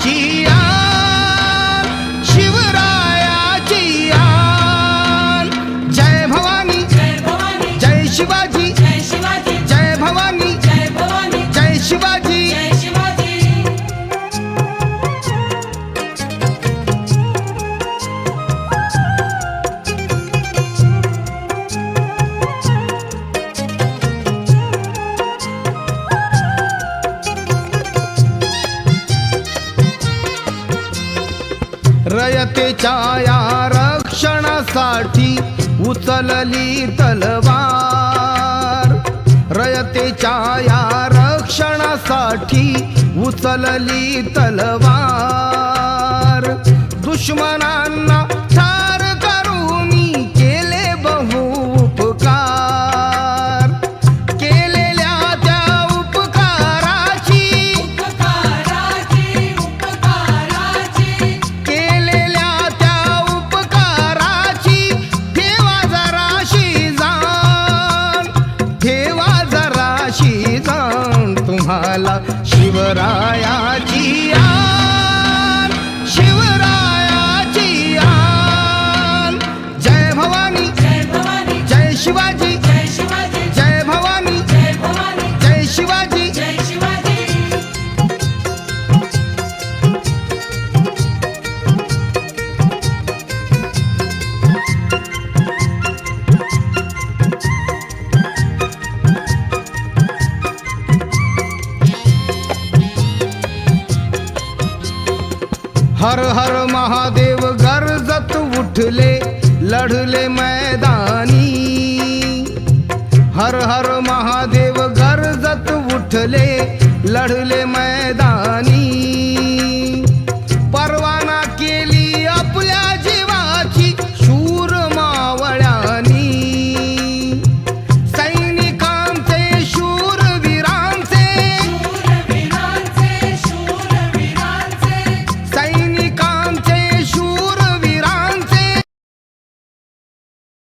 शिवरायाची आन, शिवरायाची आन. जय भवानी जय शिवाजी, जय भवानी जय शिवाजी. रयतेच्या या रक्षणासाठी उचलली तलवार. रयतेच्या या रक्षणासाठी उचलली तलवार. दुश्मनांना ठार करूनी केले बहु उपकार. केलेल्या त्या उपकाराची केलेल्या त्या उपकाराची ठेवा जराशी जाण, ठेवा जराशी जाण. तुम्हाला शिवरायाची आन, शिवरायाची आन. जय भवानी जय शिवाजी, जय भवानी जय शिवाजी. हर हर महादेव गरजत उठले लढले मैदानी. हर हर महादेव गरजत उठले लढले मैदानी.